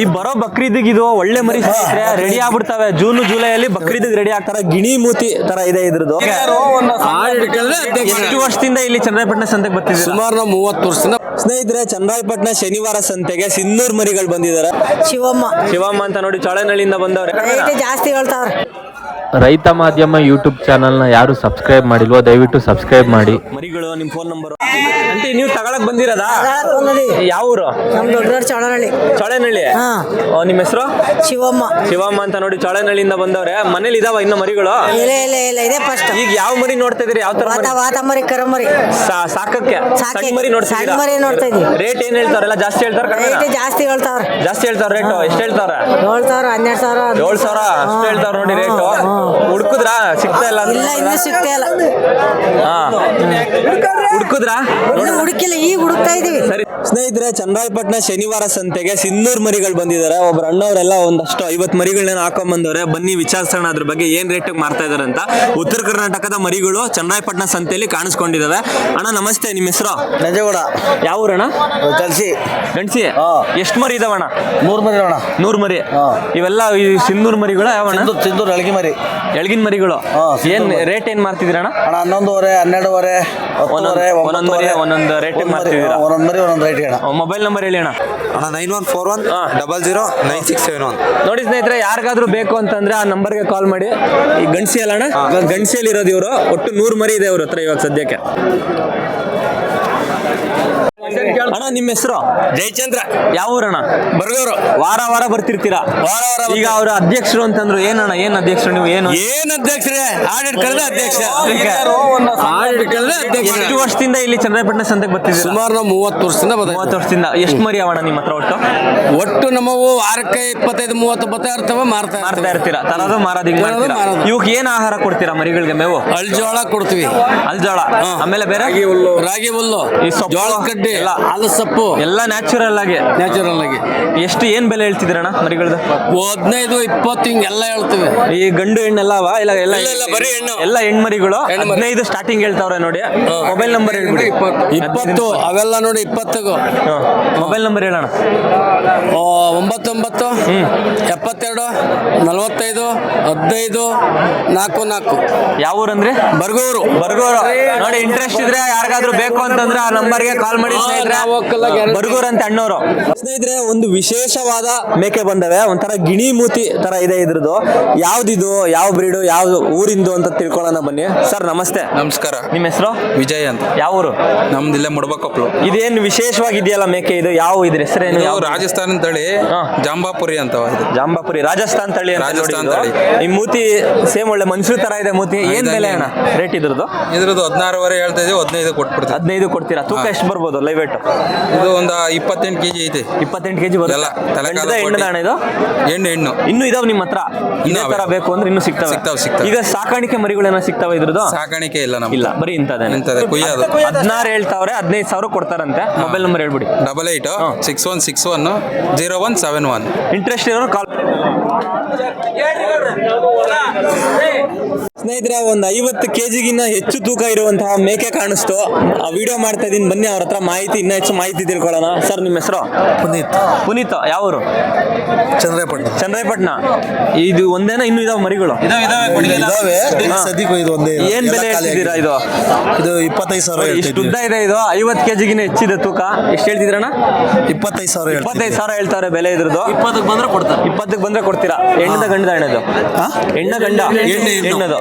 ಈ ಬರೋ ಬಕ್ರೀದಿಗೆ ಇದು ಒಳ್ಳೆ ಮರಿ ರೆಡಿ ಆಗ್ಬಿಡ್ತವೆ. ಜೂನ್ ಜುಲೈಯಲ್ಲಿ ಬಕ್ರೀದಿಗೆ ರೆಡಿ ಆಗ್ತಾರ. ಗಿಣಿ ಮೂತಿ ತರ ಇದೆ ಇದ್ರದ್ದು. ಎಷ್ಟು ವರ್ಷದಿಂದ ಇಲ್ಲಿ ಚನ್ನರಾಯಪಟ್ಟಣ ಸಂತೆಗೆ ಬರ್ತಿದೆ? ಸುಮಾರು 30 ವರ್ಷದಿಂದ. ಸ್ನೇಹಿತರೆ, ಚನ್ನರಾಯಪಟ್ಟಣ ಶನಿವಾರ ಸಂತೆಗೆ ಸಿನ್ನೂರ್ ಮರಿಗಳು ಬಂದಿದ್ದಾರೆ. ಶಿವಮ್ಮ ಅಂತ ನೋಡಿ ಚೊಳೆನಳ್ಳಿಯಿಂದ ಬಂದವ್ರೆ. ಜಾಸ್ತಿ ಹೇಳ್ತಾವ್ರೆ. ರೈತ ಮಾಧ್ಯಮ ಯೂಟ್ಯೂಬ್ ಚಾನಲ್ನ ಯಾರು ಸಬ್ಸ್ಕ್ರೈಬ್ ಮಾಡಿಲ್ವೋ ದಯವಿಟ್ಟು ಸಬ್ಸ್ಕ್ರೈಬ್ ಮಾಡಿ. ಮರಿಗಳು ನಿಮ್ಮ ಫೋನ್ ನಂಬರ್ ಅಂಟಿ ನೀವು ತಗೊಳಕ್ ಬಂದಿರೋದಾ? ಯಾವ ಊರು? ಚೊಳೆನಳ್ಳಿ. ನಿಮ್ಮ ಹೆಸರು? ಶಿವಮ್ಮ ಅಂತ ನೋಡಿ ಚೊಳೆನಳ್ಳಿಯಿಂದ ಬಂದವ್ರೆ. ಮನೇಲಿ ಇದಾವ ಇನ್ನ ಮರಿಗಳು? ಈಗ ಯಾವ ಮರಿ ನೋಡ್ತಾ ಇದೀರಿ? ಯಾವ ತರ ವಾತಮರಿ ಕರಮರಿ ಸಾಕಕ್ಕೆ ಸಣ್ಣ ಮರಿ ನೋಡ್ತಾ ಇದೀವಿ. ರೇಟ್ ಏನ್ ಹೇಳ್ತಾರ? ಎಲ್ಲ ಜಾಸ್ತಿ ಹೇಳ್ತಾರ? ಜಾಸ್ತಿ ಹೇಳ್ತಾವ್ರ. ರೇಟ್ ಎಷ್ಟು ಹೇಳ್ತಾರ? 7,000 7,000 ಅಷ್ಟು ಹೇಳ್ತಾರ ನೋಡಿ ರೇಟ್. ಹುಡುಕುದ್ರಾ? ಸಿಗ್ತಾ ಇಲ್ಲ? ಇನ್ನು ಸಿಗ್ತಾ ಇಲ್ಲ. ಹುಡುಕುದ್ರಾ? ಹುಡುಕಿಲ್ಲ, ಈಗ ಹುಡುಕ್ತಾ ಇದೀವಿ. ಸರಿ ಸ್ನೇಹಿತರೆ, ಚನ್ನರಾಯಪಟ್ಟಣ ಶನಿವಾರ ಸಂತೆಗೆ ಸಿನ್ನೂರ್ ಮರಿಗಳು ಬಂದಿದ್ದಾರೆ. ಒಬ್ರು ಅಣ್ಣವರೆಲ್ಲ ಒಂದಷ್ಟು 50 ಮರಿಗಳನ್ನ ಹಾಕೊಂಡ್ ಬಂದವ್ರೆ. ಬನ್ನಿ ವಿಚಾರಿಸೋಣ ಅದ್ರ ಬಗ್ಗೆ, ಏನ್ ರೇಟ್ ಮಾರ್ತಾ ಇದಾರೆ ಅಂತ. ಉತ್ತರ ಕರ್ನಾಟಕದ ಮರಿಗಳು ಚನ್ನರಾಯಪಟ್ಟಣ ಸಂತೆಯಲ್ಲಿ ಕಾಣಿಸ್ಕೊಂಡಿದಾವೆ. ಅಣ್ಣ ನಮಸ್ತೆ, ನಿಮ್ಮ ಹೆಸರು? ನಂಜೇಗೌಡ. ಯಾವ ಊರಣ್ಣ? ಗಣಸಿ. ಎಷ್ಟು ಮರಿ ಇದಾವಣ್ಣ? 100 ಮರಿ ಅಣ್ಣ. 100 ಮರಿ. ಇವೆಲ್ಲ ಸಿನ್ನೂರ್ ಮರಿಗಳು ಯಾವಣ್ಣ? ಸಿಂಧೂರ್ ಎಳಗಿ ಮರಿ. ಎಳಗಿನ ಮರಿಗಳು. ಏನ್ ರೇಟ್ ಏನ್ ಮಾರ್ತಿದ್ದೀರಣ್ಣ? 11,500, 12,500, ಒಂದೊಂದ್ ಮರಿ ಒಂದೊಂದು ರೇಟ್ ಮಾರ್ತಿದ್ದೀರಾ? ಒಂದೊಂದ್ ಮರಿ ಒಂದೊಂದ್ ರೈಟ್ ಅಣ್ಣ. ಮೊಬೈಲ್ ನಂಬರ್ ಹೇಳಿ ಅಣ್ಣ. 9141009671. ನೋಡಿ ಸ್ನೇಹಿತರೆ, ಯಾರಿಗಾದ್ರೂ ಬೇಕು ಅಂತಂದ್ರೆ ಆ ನಂಬರ್ಗೆ ಕಾಲ್ ಮಾಡಿ. ಈ ಗಣಸಿ ಅಲ್ಲ ಅಣ್ಣ? ಗಣಸಿಯಲ್ಲಿ ಇರೋದು ಇವರು. ಒಟ್ಟು 100 ಮರಿ ಇದೆ ಇವ್ರ ಹತ್ರ ಇವಾಗ ಸದ್ಯಕ್ಕೆ. ಅಣ್ಣ ನಿಮ್ಮ ಹೆಸರು? ಜಯಚಂದ್ರ. ಯಾವ ಊರಣ್ಣ? ಬರ್ಗೂರು. ವಾರ ಬರ್ತಿರ್ತೀರಾ? ವಾರ ಈಗ ಅವ್ರ ಅಧ್ಯಕ್ಷರು ಅಂತಂದ್ರು. ಏನಣ್ಣ ಏನ್ ಅಧ್ಯಕ್ಷರು ನೀವು? ಏನ್ ಅಧ್ಯಕ್ಷರೇ? ಆಡಿಟ್ ಕಳೆದ ಅಧ್ಯಕ್ಷ. ಎಷ್ಟು ವರ್ಷದಿಂದ ಇಲ್ಲಿ ಚನ್ನರಾಯಪಟ್ಟಣ ಸಂತೆಗೆ ಬರ್ತಿದ್ದೀರಾ? ಸುಮಾರು 30 ವರ್ಷದಿಂದ. 30 ವರ್ಷದಿಂದ. ಎಷ್ಟು ಮರಿ ಅವಣ್ಣ ನಿಮ್ಮ ಹತ್ರ ಒಟ್ಟು ನಮ್ಮವು ವಾರಕ್ಕೆ 25-30 ಬರ್ತಾ ಇರ್ತವೆ. ಮಾರ್ತಾ ಇರ್ತೀರಾ? ತರೋದು ಮಾರೋದು ಹಿಂಗ್ ಮಾಡ್ತೀರಾ? ಇವಕ್ಕೆ ಏನ್ ಆಹಾರ ಕೊಡ್ತೀರಾ ಮರಿಗಳಿಗೆ? ಮೇವು ಅಲ್ಜೋಳ ಕೊಡ್ತೀವಿ. ಅಲ್ಜೋಳ, ಆಮೇಲೆ ಬೇರೆ ರಾಗಿ ಹುಲ್ಲು, ಈ ಜೋಳ ಕಡ್ಡಿ, ಹಾಲು ಸೊಪ್ಪು ಎಲ್ಲ ನ್ಯಾಚುರಲ್ ಆಗಿ. ಎಷ್ಟು ಏನ್ ಬೆಲೆ ಹೇಳ್ತಿದ್ರಣ್ಣ ಮರಿಗಳದ್ದು? 15-20 ಹಿಂಗೆಲ್ಲ ಹೇಳ್ತೀವಿ. ಈ ಗಂಡು ಹೆಣ್ಣೆಲ್ಲ ಬರೀ ಹೆಣ್ಣು. ಎಲ್ಲ ಹೆಣ್ಮರಿಗಳು 15 ಸ್ಟಾರ್ಟಿಂಗ್ ಹೇಳ್ತಾವ್ರೆ ನೋಡಿ. ಮೊಬೈಲ್ ನಂಬರ್ ಹೇಳ್ಬಿಡಿ. 20 ಅವೆಲ್ಲ ನೋಡಿ 20. ಮೊಬೈಲ್ ನಂಬರ್ ಹೇಳೋಣ. 99 72 45 15 44. ಯಾವ ಊರಂದ್ರೆ? ಬರ್ಗೂರು. ನೋಡಿ, ಇಂಟ್ರೆಸ್ಟ್ ಇದ್ರೆ ಯಾರಿಗಾದ್ರೂ ಬೇಕು ಅಂತಂದ್ರೆ ಆ ನಂಬರ್ಗೆ ಕಾಲ್ ಮಾಡಿ ಸ್ನೇಹಿತರೆ. ಬರ್ಗೂರ್ ಅಂತ ಅಣ್ಣವರು. ಸ್ನೇಹಿತರೆ, ಒಂದು ವಿಶೇಷವಾದ ಮೇಕೆ ಬಂದವೆ. ಒಂಥರ ಗಿಣಿ ಮೂತಿ ತರ ಇದೆ ಇದ್ರದ್ದು. ಯಾವ್ದಿದು, ಯಾವ ಬ್ರೀಡು, ಯಾವ ಊರಿಂದು ಅಂತ ತಿಳ್ಕೊಳ್ಳೋಣ ಬನ್ನಿ. ಸರ್ ನಮಸ್ತೆ. ನಮಸ್ಕಾರ. ನಿಮ್ಮ ಹೆಸರು? ವಿಜಯ್ ಅಂತ. ಯಾವ ಊರು? ನಮ್ದಿಲ್ಲ ಮುಡಬಕೊಪ್ಲು. ಇದೇನು ವಿಶೇಷವಾಗಿದೆಯಲ್ಲ ಮೇಕೆ ಇದು? ಯಾವ ಇದ್ರ ಹೆಸರೇನು? ರಾಜಸ್ಥಾನ ತಳಿ ಜಾಂಬಾಪುರಿ ಅಂತ. ಜಾಂಬಾಪುರಿ ರಾಜಸ್ಥಾನ ತಳಿ. ಈ ಮೂತಿ ಸೇಮ್ ಒಳ್ಳೆ ಮನುಷ್ಯರ ತರ ಇದೆ ಮೂತಿ. ಏನ್ ಬೆಲೆ ಅಣ್ಣ ರೇಟ್ ಇದ್ರದ್ದು? 16.5 ಹೇಳ್ತಾ ಇದೀವಿ. 15 ಕೊಟ್ಬಿಡ್ತೀವಿ. 15 ಕೊಡ್ತೀರಾ? ತೂಕ ಎಷ್ಟು ಬರ್ಬೋದು ಲೈವ್ ವೇಟ್? ಇದು ಒಂದು 28 kg ಐತೆ. 28 kg ಬರುತ್ತೆ. ಹೆಣ್ಣು ಇದು? ಹೆಣ್ಣು. ಇನ್ನು ಇದಾವ್ ನಿಮ್ಮ ಹತ್ರ? ಇದೇ ತರ ಬೇಕು ಅಂದ್ರೆ ಇನ್ನು ಸಿಗ್ತಾವೆ. ಈಗ ಸಾಕಾಣಿಕೆ ಮರಿಗಳೇನ ಸಿಗ್ತಾವೆ ಇದ್ರದ್ದು? ಸಾಕಾಣಿಕೆ ಇಲ್ಲ. ಇಲ್ಲ, ಬರೀ ಇಂಥದೇ ಕುಯ್ಯೋದು. 16 ಹೇಳ್ತಾವ್ರೆ. 15,000 ಕೊಡ್ತಾರಂತೆ. ಮೊಬೈಲ್ ನಂಬರ್ ಹೇಳ್ಬಿಡಿ. 8861610171. ಇಂಟ್ರೆಸ್ಟ್ ಇರೋರು ಕಾಲ್. ಸ್ನೇಹಿತರೆ, ಒಂದು 50 kg ಹೆಚ್ಚು ತೂಕ ಇರುವಂತಹ ಮೇಕೆ ಕಾಣಿಸ್ತು. ವಿಡಿಯೋ ಮಾಡ್ತಾ ಇದೀನಿ, ಬನ್ನಿ ಅವ್ರ ಹತ್ರ ಮಾಹಿತಿ, ಇನ್ನ ಹೆಚ್ಚು ಮಾಹಿತಿ ತಿಳ್ಕೊಳ್ಳೋಣ. ಸರ್ ನಿಮ್ಮ ಹೆಸರು? ಪುನೀತ್. ಯಾವ ಊರು? ಚನ್ನರಾಯಪಟ್ಟಣ. ಇದು ಒಂದೇನ? ಇನ್ನು ಇದಾವ ಮರಿಗಳು? ಏನ್ ಬೆಲೆ ಹೇಳ್ತಿದ್ದೀರಾ ಇದು? 25,000. ಇಷ್ಟು ಉದ್ದ ಇದೆ ಇದು. 50 kg ಹೆಚ್ಚಿದೆ ತೂಕ. ಎಷ್ಟು ಹೇಳ್ತಿದ್ರಣ್ಣ? 25,000 ಹೇಳ್ತಾರೆ ಬೆಲೆ ಇದ್ರದ್ದು. 20ಕ್ಕೆ ಬಂದ್ರೆ ಕೊಡ್ತೀರಾ? ಹೆಣ್ಣದ ಗಂಡದ? ಹೆಣ್ಣದು.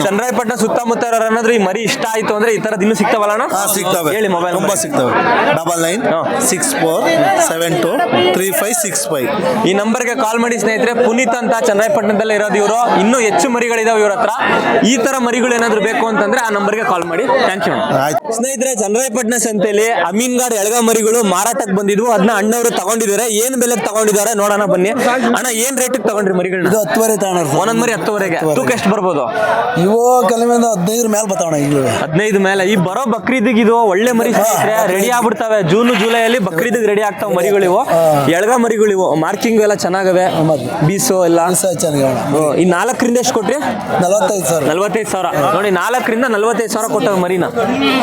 ಚನ್ನರಾಯಪಟ್ಟಣ ಸುತ್ತಮುತ್ತ ಏನಾದ್ರು ಈ ಮರಿ ಇಷ್ಟ ಆಯ್ತು ಅಂದ್ರೆ ಈ ತರದ್ ಇನ್ನೂ ಸಿಗ್ತಾವಲ್ಲ? ಸಿಗ್ತವೆ. ಹೇಳಿ ಮೊಬೈಲ್. ತುಂಬಾ ಸಿಗ್ತವೆ. 9964743565. ಈ ನಂಬರ್ಗೆ ಕಾಲ್ ಮಾಡಿ ಸ್ನೇಹಿತರೆ. ಪುನೀತ್ ಅಂತ ಚನ್ನರಾಯಪಟ್ಟಣದಲ್ಲಿ ಇರೋದು ಇವರು. ಇನ್ನೂ ಹೆಚ್ಚು ಮರಿಗಳಿದಾವೆ ಇವ್ರ ಹತ್ರ. ಈ ತರ ಮರಿಗಳು ಏನಾದ್ರು ಬೇಕು ಅಂತಂದ್ರೆ ಆ ನಂಬರ್ಗೆ ಕಾಲ್ ಮಾಡಿ. ಥ್ಯಾಂಕ್ ಯು ಸ್ನೇಹಿತರೆ. ಚನ್ನರಾಯಪಟ್ಟಣ ಸಂತೆಯಲ್ಲಿ ಅಮೀನ್ಗಾಡ್ ಎಳಗ ಮರಿಗಳು ಮಾರಾಟಕ್ಕೆ ಬಂದಿದ್ವು. ಅದನ್ನ ಅಣ್ಣವರು ತಗೊಂಡಿದ್ದಾರೆ. ಏನ್ ಬೆಲೆಗೆ ತಗೊಂಡಿದ್ದಾರೆ ನೋಡೋಣ ಬನ್ನಿ. ಅಣ್ಣ ಏನ್ ರೇಟ್ ತಗೊಂಡ್ರಿ ಮರಿಗಳನ್ನ? ಅಣ್ಣ ಇದು 10ವರೆ ತಗೊಂಡ್ರೆ ಸರ್. ಒಂದೊಂದ್ ಮರಿ 10ವರೆಗೆ ತೂಕ ಎಷ್ಟು ಬರ್ಬೋದು? ಇವು ಕೆಲವೊಂದು 15 ಮೇಲೆ ಬರ್ತಾವಣ ಈಗಲೂ. 15 ಮೇಲೆ. ಈ ಬರೋ ಬಕ್ರೀದಿಗೆ ಇದು ಒಳ್ಳೆ ಮರಿ ಸ್ನೇಹಿತರೆ, ರೆಡಿ ಆಗ್ಬಿಡ್ತವೆ. ಜೂನ್ ಜುಲೈಯಲ್ಲಿ ಬಕ್ರೀದಿಗೆ ರೆಡಿ ಆಗ್ತಾವ ಮರಿಗಳಿವು. ಎಳ್ಗ ಮರಿಗಳಿವು, ಮಾರ್ಕಿಂಗ್ ಎಲ್ಲ ಚೆನ್ನಾಗವೆ, ಬೀಸು ಎಲ್ಲ ಚೆನ್ನಾಗಿ. ಈ 4ರಿಂದ ಎಷ್ಟು ಕೊಟ್ರಿ? 45,000. 45,000 ನೋಡಿ. 4ರಿಂದ 45,000 ಕೊಟ್ಟವ ಮರಿನ.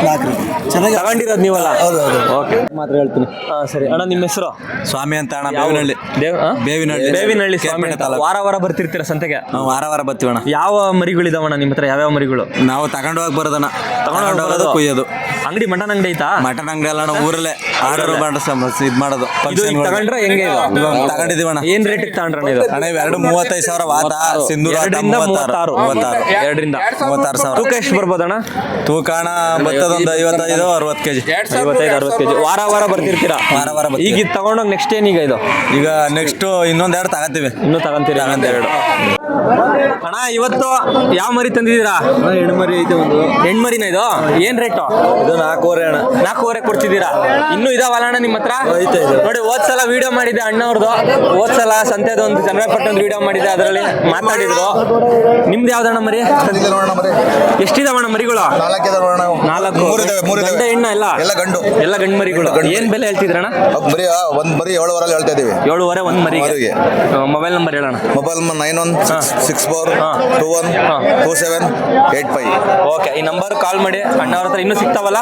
4 ಚೆನ್ನಾಗಿ ತಗೊಂಡಿರೋದು ನೀವಲ್ಲ? ಹೌದು. ಓಕೆ, ಮಾತ್ರ ಹೇಳ್ತೀನಿ. ಸರಿ ಅಣ್ಣ, ನಿಮ್ಮ ಹೆಸರು? ಸ್ವಾಮಿ ಅಂತ ಅಣ್ಣ, ಬೇವಿನಹಳ್ಳಿ. ಬೇವಿನಹಳ್ಳಿ ಸ್ವಾಮಿ ಅಂತ. ವಾರ ಬರ್ತಿರ್ತೀರ ಸಂತೆಗೆ? ವಾರ ಬರ್ತೀವಣ್ಣ. ಯಾವ ಮರಿಗಳಿದಾವಣ್ಣ ನಿಮ್ಮ ಹತ್ರ? ಯಾವ್ಯಾವ ಮರಿಗಳು? ನಾವು ತಗೊಂಡೋಗಿ ಬರೋದಣ್ಣ, ತಗೊಂಡೋಗಿ ಕುಯ್ಯೋದು. ಅಂಗಡಿ ಮಟನ್ ಅಂಗಡಿ ಐತಾ? ಮಟನ್ ಅಂಗಡಿ ಅಲ್ಲ ಅಣ್ಣ, ಊರಲ್ಲೇ ಆರ್ಡರ್ ಮಾಡಿ ಇದ್ ಮಾಡೋದು. ಇದು ಈಗ ತಗೊಂಡ್ರೆ ಹೆಂಗೆ ಇದು? ತಗೊಂಡಿದೀವಣ್ಣ. ಏನ್ ರೇಟ್ ತಗೊಂಡ್ರಣ್ಣ ಇದು? ಅಣ್ಣ ಇವೆರಡು 35,000 ವಾತ, ಸಿಂಧೂರ 2 ರಿಂದ 36,000. ತೂಕ ಎಷ್ಟು ಬರ್ಬೋದಣ್ಣ? ತೂಕ ಅಣ್ಣ ಬರ್ತದೊಂದು 55-60 ಕೆಜಿ. 55-60 ಕೆಜಿ. ವಾರ ಬರ್ತಿರ್ತೀರಾ? ವಾರ ಬರ್ತೀವಿ. ಈಗ ಇದು ತಗೊಂಡೋಗಿ ನೆಕ್ಸ್ಟ್ ಏನೀಗ ಇದು? ಈಗ ನೆಕ್ಸ್ಟ್ ಇನ್ನೊಂದೆರಡು ತಗತ್ತೀವಿ. ಇನ್ನೂ ತಗೊಂತೀರಿ? ಅಣ್ಣ ಇವತ್ತು ಯಾವ ಮರಿ ತಂದಿದ್ದೀರಾ? ಹೆಣ್ಮರಿ ಐತೆ ಒಂದು. ಹೆಣ್ಮರಿನ ಇದು? ಏನ್ ರೇಟು? ಇದು 4,500 ಅಣ್ಣ. 4,500 ಕೊಡ್ತಿದ್ದೀರಾ? ಇನ್ನೂ ಇದಾವಲ್ಲ ಅಣ್ಣ ನಿಮ್ಮ ಹತ್ರ? ನೋಡಿ, ಹೋದ್ಸಲ ವಿಡಿಯೋ ಮಾಡಿದ್ದೆ ಅಣ್ಣವ್ರದ್ದು. ಹೋದ್ಸಲ ಸಂತೆದ ಒಂದು ಚನ್ನಪಟ್ಟಣ ಒಂದು ವಿಡಿಯೋ ಮಾಡಿದ್ದೆ, ಅದರಲ್ಲಿ ಮಾತಾಡಿದ್ರು. ನಿಮ್ದು ಯಾವ್ದಣ್ಣ ಮರಿ? ಎಷ್ಟಿದಾವಣ್ಣ ಮರಿಗಳು? 4 ಗಂಡ ಹೆಣ್ಣ ಎಲ್ಲ? ಎಲ್ಲ ಗಂಡು ಮರಿಗಳು. ಏನ್ ಬೆಲೆ ಹೇಳ್ತಿದ್ರಣ್ಣ? ಒಂದ್ ಬರೀ 7,500 ಹೇಳ್ತಾ ಇದೀವಿ. 7,500 ಒಂದ್ ಮರಿಗೆ. ಮೊಬೈಲ್ ನಂಬರ್ ಹೇಳೋಣ. Mobile number 9164212785. ಓಕೆ, ಈ ನಂಬರ್ ಕಾಲ್ ಮಾಡಿ. ಅಣ್ಣವ್ರ ಹತ್ರ ಇನ್ನೂ ಸಿಗ್ತಾವಲ್ಲ?